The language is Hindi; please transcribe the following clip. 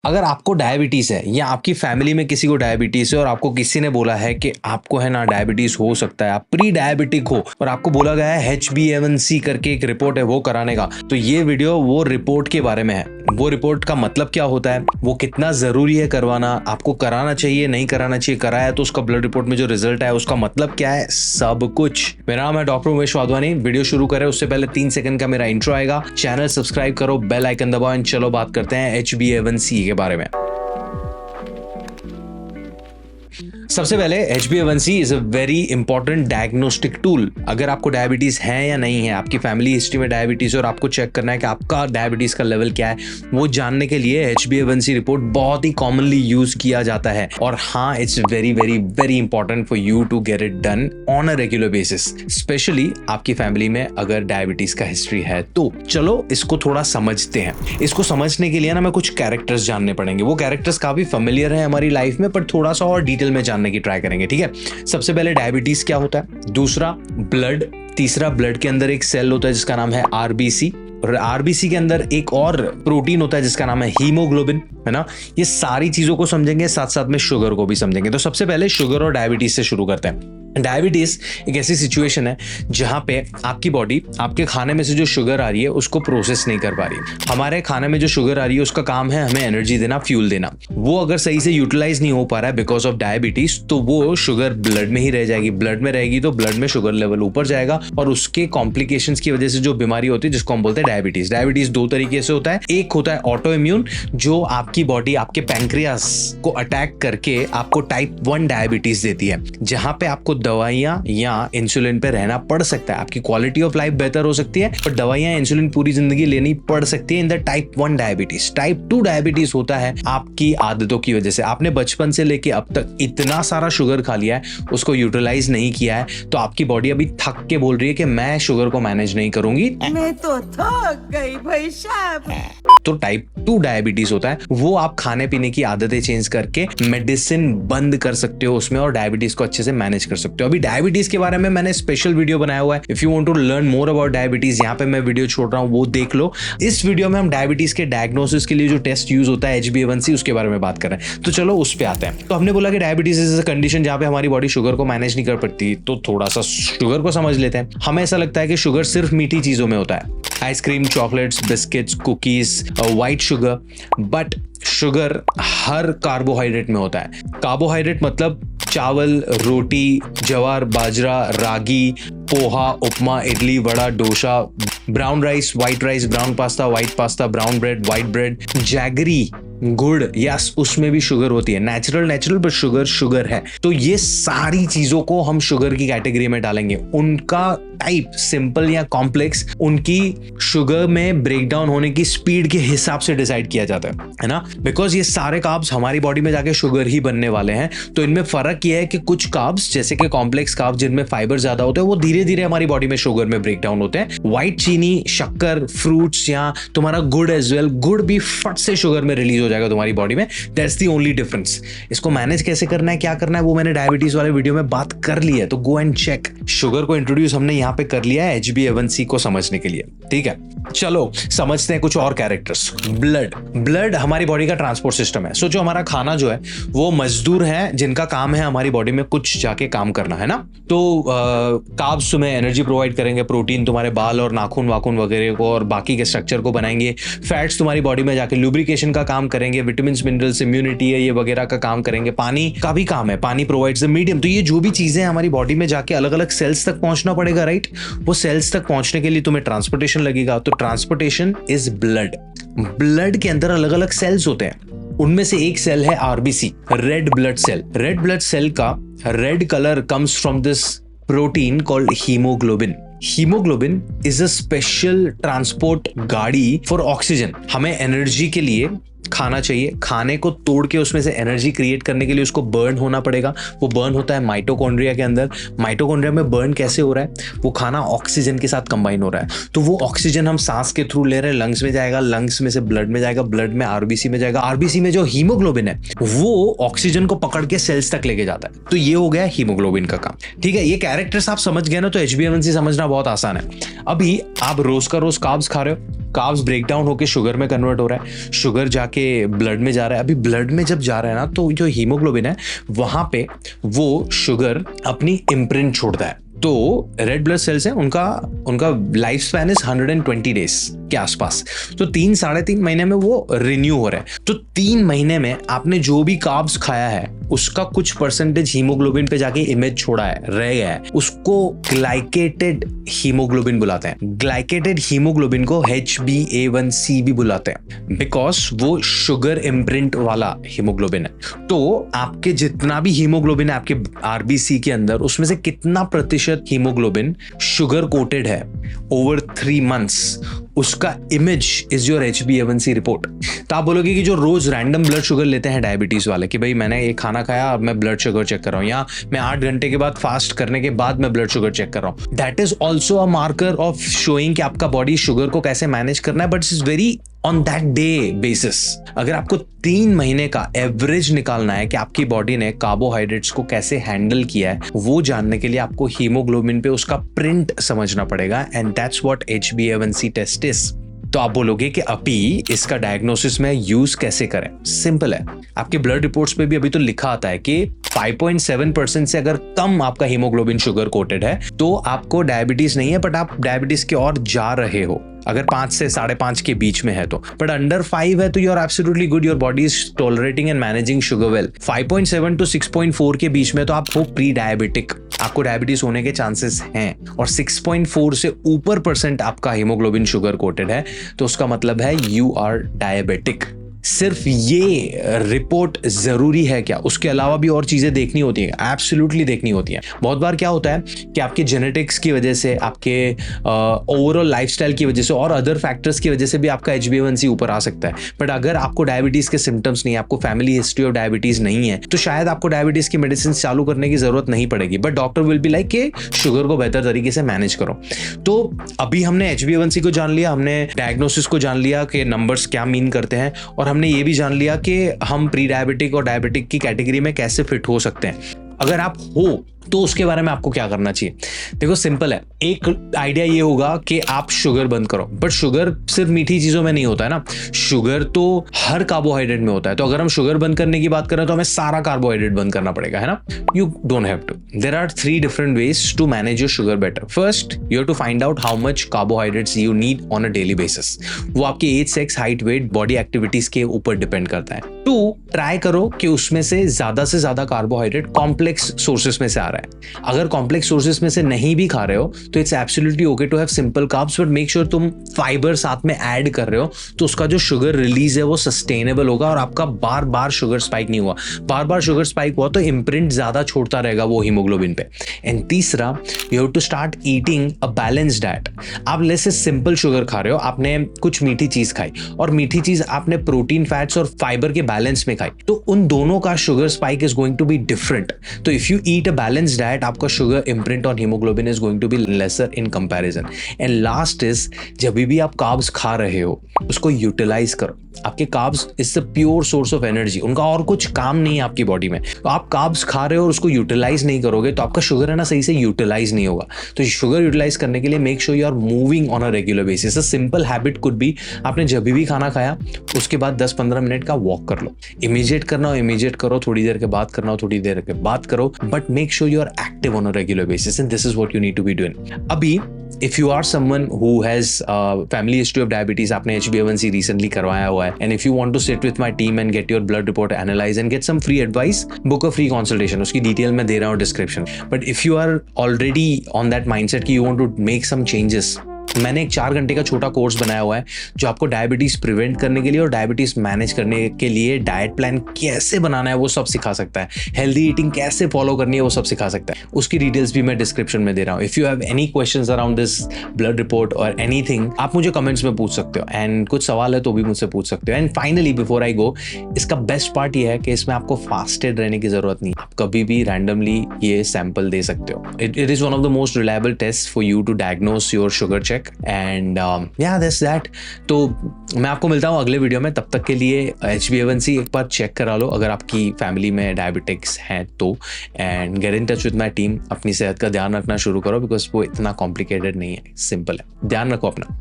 अगर आपको डायबिटीज है या आपकी फैमिली में किसी को डायबिटीज है और आपको किसी ने बोला है कि आपको है ना डायबिटीज हो सकता है, आप प्री डायबिटिक हो और आपको बोला गया है HbA1c करके एक रिपोर्ट है वो कराने का, तो ये वीडियो वो रिपोर्ट के बारे में है। वो रिपोर्ट का मतलब क्या होता है, वो कितना जरूरी है करवाना, आपको कराना चाहिए नहीं कराना चाहिए, कराया तो उसका ब्लड रिपोर्ट में जो रिजल्ट है उसका मतलब क्या है, सब कुछ। मेरा नाम है डॉक्टर उमेश वाधवानी। वीडियो शुरू करें उससे पहले 3 सेकंड का मेरा इंट्रो आएगा। चैनल सब्सक्राइब करो, बेल आइकन दबाओ एंड चलो बात करते हैं HbA1c के बारे में। सबसे पहले HbA1c is a very important diagnostic tool. अगर आपको डायबिटीज है या नहीं है, आपकी फैमिली हिस्ट्री में डायबिटीज और आपको चेक करना है कि आपका डायबिटीज का लेवल क्या है, वो जानने के लिए HbA1c रिपोर्ट बहुत ही कॉमनली यूज किया जाता है। और हाँ, it's very very very important for you to get it done on a regular basis, specially आपकी फैमिली में अगर डायबिटीज का हिस्ट्री है तो। चलो इसको थोड़ा समझते हैं। इसको समझने के लिए ना मैं कुछ कैरेक्टर्स जानने पड़ेंगे। वो कैरेक्टर्स काफी फेमिलियर है हमारी लाइफ में, पर थोड़ा सा और डिटेल में जानने की ट्राई करेंगे, ठीक है। सबसे पहले डायबिटीज क्या होता है, दूसरा ब्लड, तीसरा ब्लड के अंदर एक सेल होता है जिसका नाम है RBC, और RBC के अंदर एक और प्रोटीन होता है जिसका नाम है हीमोग्लोबिन, है ना। ये सारी चीजों को समझेंगे, साथ साथ में शुगर को भी समझेंगे। तो सबसे पहले शुगर और डायबिटीज से शुरू करते हैं। डायबिटीज एक ऐसी सिचुएशन है जहां पे आपकी बॉडी आपके खाने में से जो शुगर आ रही है उसको प्रोसेस नहीं कर पा रही। हमारे खाने में जो शुगर आ रही है उसका काम है हमें एनर्जी देना, फ्यूल देना। वो अगर सही से यूटिलाइज नहीं हो पा रहा है बिकॉज ऑफ डायबिटीज, तो वो शुगर ब्लड में ही रह जाएगी। ब्लड में रहेगी तो ब्लड में शुगर लेवल ऊपर जाएगा और उसके कॉम्प्लिकेशंस की वजह से जो बीमारी होती है जिसको हम बोलते हैं डायबिटीज। डायबिटीज दो तरीके से होता है। एक होता है ऑटो इम्यून, जो आपकी बॉडी आपके पैंक्रियास को अटैक करके आपको टाइप 1 डायबिटीज देती है, जहां पे आपको दवाइयां या इंसुलिन पे रहना पड़ सकता है। आपकी क्वालिटी ऑफ लाइफ बेहतर हो सकती है, पर दवाइयां इंसुलिन पूरी जिंदगी लेनी पड़ सकती है in the type 1 diabetes. Type 2 diabetes होता है आपकी आदतों की वजह से। आपने बचपन से लेके अब तक इतना सारा शुगर खा लिया है, उसको यूटिलाइज नहीं किया है, तो आपकी बॉडी अभी थक के बोल रही है कि मैं शुगर को मैनेज नहीं करूंगी, मैं तो थक गई भाई साहब। तो टाइप 2 डायबिटीज होता है। वो आप खाने पीने की आदतें चेंज करके मेडिसिन बंद कर सकते हो उसमें और डायबिटीज को अच्छे से मैनेज कर सकते हो। अभी डायबिटीज के बारे में मैंने स्पेशल वीडियो बनाया हुआ है। If you want to learn more about diabetes, यहाँ पे मैं वीडियो छोड़ रहा हूँ, वो देख लो। इस वीडियो में हम डायबिटीज के डायग्नोसिस के लिए जो टेस्ट यूज होता है HbA1c, उसके बारे में बात कर रहे हैं। तो चलो उस पे आते हैं। तो हमने बोला कि डायबिटीज इज अ कंडीशन जहां पे हमारी बॉडी शुगर को मैनेज नहीं कर पाती। तो थोड़ा सा शुगर को समझ लेते हैं। हमें ऐसा लगता है कि शुगर सिर्फ मीठी चीजों में होता है, ice cream, chocolates, biscuits, cookies, white sugar, but sugar हर कार्बोहाइड्रेट में होता है। कार्बोहाइड्रेट मतलब चावल, रोटी, ज्वार, बाजरा, रागी, poha, upma, idli, vada, dosa, brown rice, white rice, brown pasta, white pasta, brown bread, white bread, jaggery, गुड़, यस उसमें भी शुगर होती है। नेचुरल पर शुगर है। तो ये सारी चीजों को हम शुगर की कैटेगरी में डालेंगे। उनका टाइप सिंपल या कॉम्प्लेक्स उनकी शुगर में ब्रेकडाउन होने की स्पीड के हिसाब से डिसाइड किया जाता है ना। बिकॉज ये सारे कार्ब्स हमारी बॉडी में जाके शुगर ही बनने वाले हैं। तो इनमें फर्क ये है कि कुछ कार्ब्स जैसे कि कॉम्प्लेक्स कार्ब्स जिनमें फाइबर ज्यादा होते हैं वो धीरे धीरे हमारी बॉडी में शुगर में ब्रेकडाउन होते हैं। व्हाइट चीनी, शक्कर, फ्रूट्स या तुम्हारा गुड़ एज वेल, गुड़ भी फट से शुगर में रिलीज हो जाएगा तुम्हारी बॉडी में। That's the only difference. इसको मैनेज कैसे करना है, क्या करना है, वो मैंने डायबिटीज वाले वीडियो में बात कर ली है, तो गो एंड चेक। शुगर को इंट्रोड्यूस हमने यहाँ पे कर लिया है HbA1c को समझने के लिए, ठीक है। चलो समझते हैं कुछ और कैरेक्टर्स। ब्लड हमारी बॉडी का ट्रांसपोर्ट सिस्टम है। जो हमारा खाना जो है वो मजदूर है जिनका काम है हमारी बॉडी में कुछ जाके काम करना, है ना। तो कार्ब्स तुम्हें एनर्जी प्रोवाइड करेंगे, प्रोटीन तुम्हारे बाल और नाखून वाखून वगैरह को और बाकी के स्ट्रक्चर को बनाएंगे, फैट्स तुम्हारी बॉडी में जाके लुब्रिकेशन का काम करेंगे, विटामिन, मिनरल्स, इम्यूनिटी है ये वगैरह का काम करेंगे, पानी का भी काम है, पानी प्रोवाइड्स द मीडियम। तो ये जो भी चीजें हमारी बॉडी में जाके अलग अलग सेल्स तक पहुंचना पड़ेगा, राइट। वो सेल्स तक पहुंचने के लिए तुम्हें ट्रांसपोर्टेशन लगेगा। तो ट्रांसपोर्टेशन इज ब्लड। ब्लड के अंदर अलग अलग सेल्स होते हैं, उनमें से एक सेल है RBC, red blood cell. Red blood cell का red colour comes from this protein called haemoglobin. Haemoglobin is a special transport गाड़ी फॉर ऑक्सीजन। हमें एनर्जी के लिए खाना चाहिए, खाने को तोड़ के उसमें से एनर्जी क्रिएट करने के लिए उसको बर्न होना पड़ेगा। वो बर्न होता है माइटोकॉन्ड्रिया के अंदर। माइटोकॉन्ड्रिया में बर्न कैसे हो रहा है, वो खाना ऑक्सीजन के साथ कंबाइन हो रहा है। तो वो ऑक्सीजन हम सांस के थ्रू ले रहे हैं, लंग्स में जाएगा, लंग्स में से ब्लड में जाएगा, ब्लड में RBC में जाएगा, RBC में जो हीमोग्लोबिन है वो ऑक्सीजन को पकड़ के सेल्स तक लेके जाता है। तो ये हो गया हीमोग्लोबिन का काम, ठीक है। ये कैरेक्टर्स आप समझ गए ना, तो HbA1c समझना बहुत आसान है। अभी आप रोज का रोज कार्ब्स खा रहे हो, कार्ब्स ब्रेक डाउन होकर शुगर में कन्वर्ट हो रहा है, शुगर जाके ब्लड में जा रहा है। अभी ब्लड में जब जा रहा है ना, तो जो हीमोग्लोबिन है वहां पे वो शुगर अपनी इम्प्रिंट छोड़ता है। तो रेड ब्लड सेल्स हैं, उनका लाइफ स्पैन इज 120 डेज के आसपास। तो 3-3.5 महीने में वो रिन्यू हो रहा है। तो 3 महीने में आपने जो भी कार्ब्स खाया है उसका कुछ परसेंटेज हीमोग्लोबिन पे जाके इमेज छोड़ा है, रह गया है, उसको ग्लाइकेटेड हीमोग्लोबिन बुलाते हैं। ग्लाइकेटेड हीमोग्लोबिन को HbA1c भी बुलाते हैं, बिकॉज वो शुगर इम्प्रिंट वाला हीमोग्लोबिन है। तो आपके जितना भी हीमोग्लोबिन है आपके आरबीसी के अंदर, उसमें से कितना प्रतिशत हीमोग्लोबिन शुगर कोटेड है ओवर 3 मंथ्स, उसका image is your HbA1c report. तो आप बोलोगे कि जो रोज रैंडम ब्लड शुगर लेते हैं डायबिटीज वाले, कि भाई मैंने ये खाना खाया अब मैं ब्लड शुगर चेक कर रहा हूं, या मैं 8 घंटे के बाद फास्ट करने के बाद मैं ब्लड शुगर चेक कर रहा हूं, that is also a marker of showing कि आपका बॉडी शुगर को कैसे मैनेज करना है, but it's very on that day basis. अगर आपको 3 महीने का एवरेज निकालना है कि आपकी बॉडी ने कार्बोहाइड्रेट्स को कैसे हैंडल किया है, वो जानने के लिए आपको हीमोग्लोबिन पे उसका प्रिंट समझना पड़ेगा, and that's what HbA1c test is. तो आप बोलोगे कि अभी इसका डायग्नोसिस में यूज कैसे करें? सिंपल है, आपके ब्लड रिपोर्ट्स पे भी अभी तो लिखा आता है कि 5.7% से अगर कम आपका हीमोग्लोबिन शुगर कोटेड है तो आपको डायबिटीज नहीं है, बट आप डायबिटीज की ओर जा रहे हो। अगर 5 से 5.5 के बीच में है तो, बट अंडर 5 है तो you are absolutely good, your body is tolerating and managing sugar well. 5.7 to 6.4 के बीच में तो आप हो प्री डायबिटिक, आपको डायबिटीज होने के चांसेस हैं। और 6.4 से ऊपर % आपका हीमोग्लोबिन शुगर कोटेड है तो उसका मतलब है यू आर डायबिटिक। सिर्फ ये रिपोर्ट जरूरी है क्या? उसके अलावा भी और चीजें देखनी होती है, एब्सोल्युटली देखनी होती है। बहुत बार क्या होता है कि आपके जेनेटिक्स की वजह से, आपके ओवरऑल लाइफस्टाइल की वजह से और अदर फैक्टर्स की वजह से भी आपका HbA1c ऊपर आ सकता है। बट अगर आपको डायबिटीज के सिम्टम्स नहीं है, आपको फैमिली हिस्ट्री ऑफ डायबिटीज नहीं है, तो शायद आपको डायबिटीज की मेडिसिन चालू करने की जरूरत नहीं पड़ेगी, but doctor will be like कि शुगर को बेहतर तरीके से मैनेज करो। तो अभी हमने HbA1c को जान लिया, हमने डायग्नोसिस को जान लिया कि नंबर्स क्या मीन करते हैं, और हमने ये भी जान लिया कि हम प्री डायबिटिक और डायबिटिक की कैटेगरी में कैसे फिट हो सकते हैं। अगर आप हो तो उसके बारे में आपको क्या करना चाहिए? देखो सिंपल है, एक आइडिया ये होगा कि आप शुगर बंद करो, बट शुगर सिर्फ मीठी चीजों में नहीं होता है ना, शुगर तो हर कार्बोहाइड्रेट में होता है। तो अगर हम शुगर बंद करने की बात करें तो हमें सारा कार्बोहाइड्रेट बंद करना पड़ेगा, है ना? You don't have to. There are 3 different ways to manage your sugar better. First, you have to find out how much carbohydrates you need on a daily basis. वो आपकी age, sex, height, weight, body activities के ऊपर डिपेंड करता है। 2, ट्राई करो कि उसमें से ज्यादा कार्बोहाइड्रेट कॉम्प्लेक्स सोर्सेस में से आ रहा है। अगर कॉम्प्लेक्स सोर्सेस में से नहीं भी खा रहे हो तो it's absolutely okay to have simple carbs, but make sure तुम फाइबर साथ में ऐड कर रहे हो तो उसका जो शुगर रिलीज है वो सस्टेनेबल होगा और आपका बार बार शुगर स्पाइक नहीं हुआ। बार बार शुगर स्पाइक हुआ तो इम्प्रिंट ज्यादा छोड़ता रहेगा वो हीमोग्लोबिन पे। एंड तीसरा, you have to start eating a balanced diet. आप लेट्स से सिंपल शुगर खा रहे हो, आपने कुछ मीठी चीज खाई और मीठी चीज आपने प्रोटीन, फैट्स और फाइबर के बैलेंस में खाई, तो उन दोनों का sugar spike is going to be different. तो if you eat a balanced diet, आपका sugar imprint on haemoglobin is going to be lesser in comparison. And last is, जब भी आप कार्ब्स खा रहे हो उसको यूटिलाइज करो। आपके carbs is the pure source of energy, उनका और कुछ काम नहीं है आपकी बॉडी में। तो आप कार्ब्स खा रहे हो और उसको यूटिलाइज नहीं करोगे तो आपका शुगर है ना सही से यूटिलाइज नहीं होगा। तो शुगर यूटिलाइज करने के लिए make sure you are moving on a regular basis. A simple habit could be, आपने जब भी खाना खाया उसके बाद 10-15 मिनट का वॉक कर लो। इमीडिएट करना हो इमीडिएट करो, थोड़ी देर के बाद करना हो थोड़ी देर के बाद करो, but make sure you are active on a regular basis, and this is what you need to be doing. अभी if you are someone who has family history of diabetes, आपने HbA1c recently करवाया हुआ है, and if you want to sit with my team and get your blood report analyzed and get some free advice, book a free consultation. उसकी डिटेल मैं दे रहा हूँ description. But if you are already on that mindset कि you want to make some changes, मैंने एक 4 घंटे का छोटा कोर्स बनाया हुआ है जो आपको डायबिटीज प्रिवेंट करने के लिए और डायबिटीज मैनेज करने के लिए डाइट प्लान कैसे बनाना है वो सब सिखा सकता है, हेल्दी ईटिंग कैसे फॉलो करनी है वो सब सिखा सकता है। उसकी डिटेल्स भी मैं डिस्क्रिप्शन में दे रहा हूँ। If you have any questions around this blood report और एनीथिंग, आप मुझे कमेंट्स में पूछ सकते हो, एंड कुछ सवाल है तो भी मुझसे पूछ सकते हो। एंड फाइनली बिफोर आई गो, इसका बेस्ट पार्ट ये है कि इसमें आपको फास्टेड रहने की जरूरत नहीं, आप कभी भी रैंडमली ये सैंपल दे सकते हो। It is one of the most reliable test for you to diagnose your sugar check, and yeah, that's that। तो मैं आपको मिलता हूँ अगले वीडियो में, तब तक के लिए HbA1c एक बार चेक करा लो अगर आपकी फैमिली में डायबिटिक्स हैं तो, and get in touch with my team. अपनी सेहत का ध्यान रखना शुरू करो बिकॉज वो इतना कॉम्प्लिकेटेड नहीं है, सिंपल है। ध्यान रखो अपना।